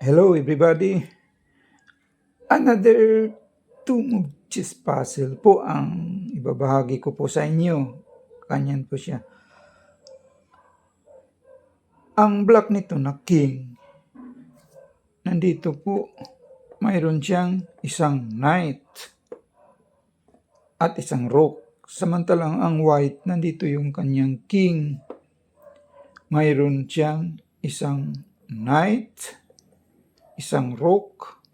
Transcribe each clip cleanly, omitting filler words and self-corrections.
Hello everybody! Another two-move chess puzzle po ang ibabahagi ko po sa inyo. Kanyan po siya. Ang block nito na king, nandito po mayroon siyang isang knight at isang rook. Samantalang ang white, nandito yung kanyang king. Mayroon siyang isang knight, isang rook,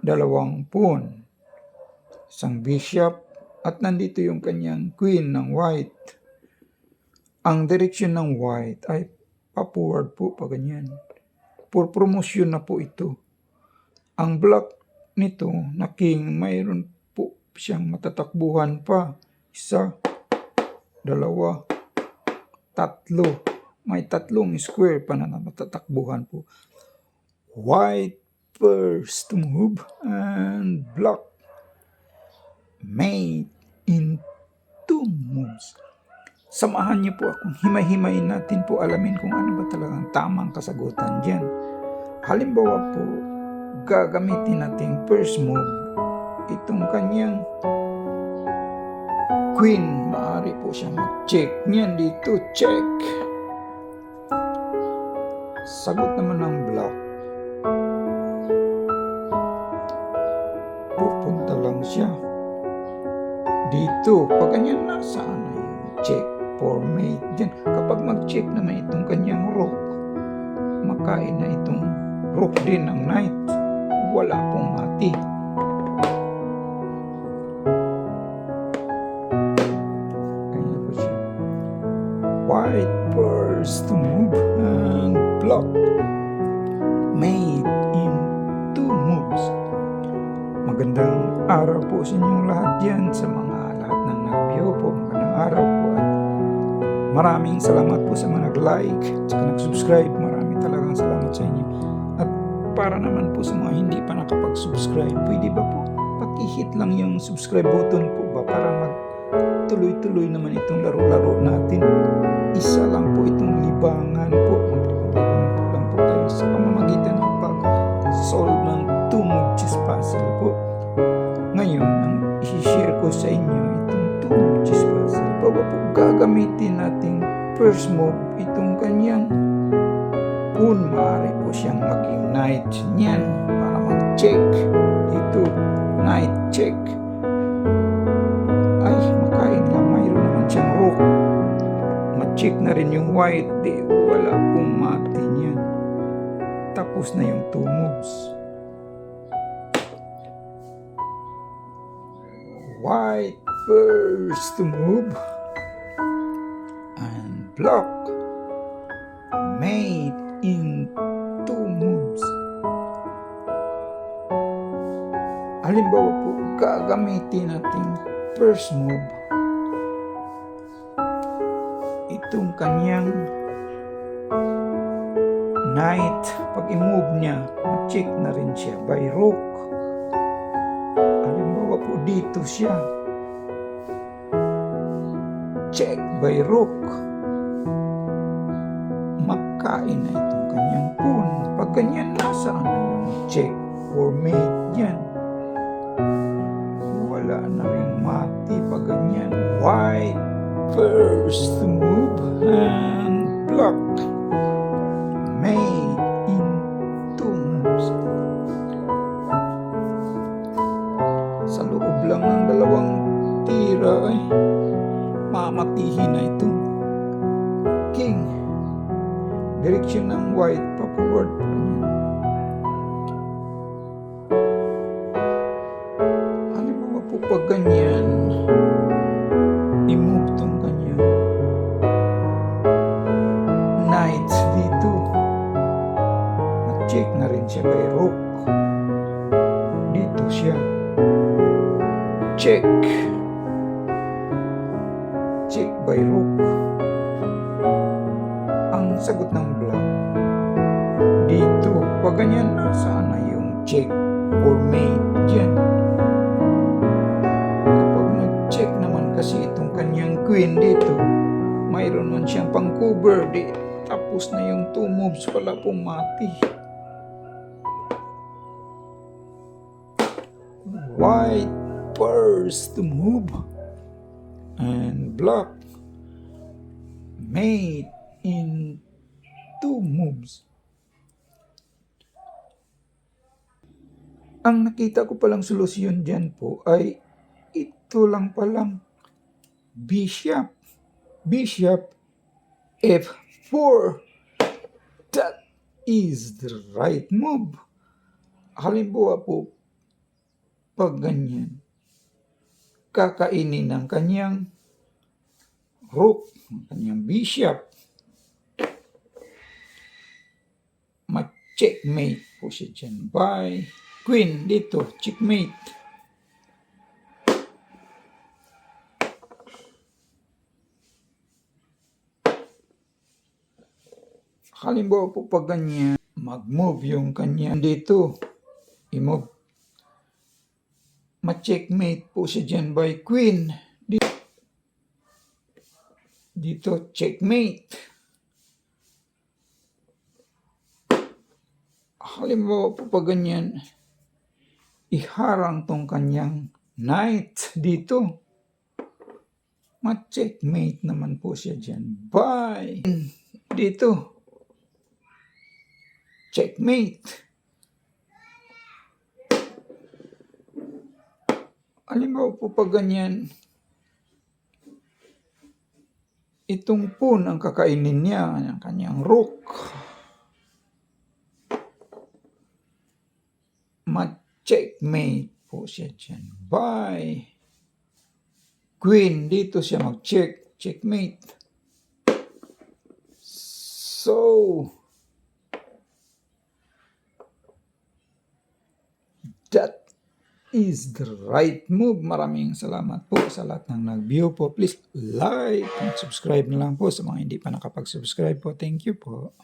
dalawang pawn, isang bishop, at nandito yung kanyang queen ng white. Ang direksyon ng white ay pa-forward po pa ganyan. For promotion na po ito. Ang block nito na king, mayroon po siyang matatakbuhan pa. Isa, dalawa, tatlo. May tatlong square pa na matatakbuhan po. White first to move and block made in two moves. Samahan niyo po akong himay-himayin natin po, alamin kung ano ba talagang tamang kasagutan dyan. Halimbawa po, gagamitin natin first move itong kanyang queen. Maaari po siya mag-check niyan dito, check. Sagot naman ng block, pupunta lang siya dito. Pag ganyan, nasaan na yung check for mate dyan? Kapag mag-check naman itong kanyang rook, makain na itong rook din ng knight. Wala pong mati. Ganyan po siya. White first to move and block made in two moves. Magandang araw po sa inyong lahat dyan, sa mga lahat ng nag-view po. Magandang araw po at maraming salamat po sa mga nag-like at nag-subscribe. Maraming talagang salamat sa inyo. At para naman po sa mga hindi pa nakapag-subscribe, pwede ba po pag-hit lang yung subscribe button po ba para mag-tuloy-tuloy naman itong laro-laro natin. Isa lang po itong libangan po. Libangan lang po tayo sa pamamagitan ng pag-solve ng two-move chess puzzle po. Ngayon, ang i-share ko sa inyo itong two-move chess puzzle. Bawa po gagamitin natin first move itong kanyang pawn. Maaari po siyang maging knight niyan para mag-check. Ito, knight check. Ay, makain lang. Mayroon naman siyang rook. Ma-check na rin yung white. Di, wala pong mati niyan. Tapos na yung two moves. White first to move and block made in two moves. Halimbawa po, gagamitin natin first move itong kanyang knight. Pag i-move niya, ma-check na rin siya by rook. Halimbawa po, dito siya, check by rook. Makain na itong kanyang pawn. Pag ganyan, nasaan na yung check for mate yan? Wala na rin mati pag ganyan. White first to move and block made in two moves. Sa loob lang ng dalawang tira ay mamatihin na itong king. Direksyon ng white pa-forward pa ganyan. Halimbawa po pag ganyan, i-move tong kanyang knight dito. Mag-check na rin siya by rook. Dito siya. Check. Check by rook. Ang sagot ng black dito. Pag ganyan, nasaan na yung check for mate dyan? Kapag nag-check naman kasi itong kanyang queen dito, mayroon man siyang pang-cover. Tapos na yung two moves, wala pong mati. white first to move, and black made in two moves. Ang nakita ko palang solusyon dyan po ay ito lang palang bishop. Bishop F4. That is the right move. Halimbawa po, pag ganyan, kakainin ng kanyang rook, ng kanyang bishop. Ma-checkmate po siya dyan by queen dito, checkmate. Halimbawa po pag ganyan, mag-move yung kanya dito, i-move. Ma-checkmate po siya dyan by queen. Dito, checkmate. Halimbawa po pag ganyan, iharang tong kanyang knight dito. Ma-checkmate naman po siya dyan by dito. Checkmate. Halimbawa po pag ganyan, itong pawn ang kakainin niya, ang kanyang rook. Ma-checkmate po siya dyan by queen. Dito siya mag-check. Checkmate. So, that is the right move. Maraming salamat po sa lahat ng nag-view po. Please like and subscribe na lang po sa mga hindi pa nakapag-subscribe po. Thank you po.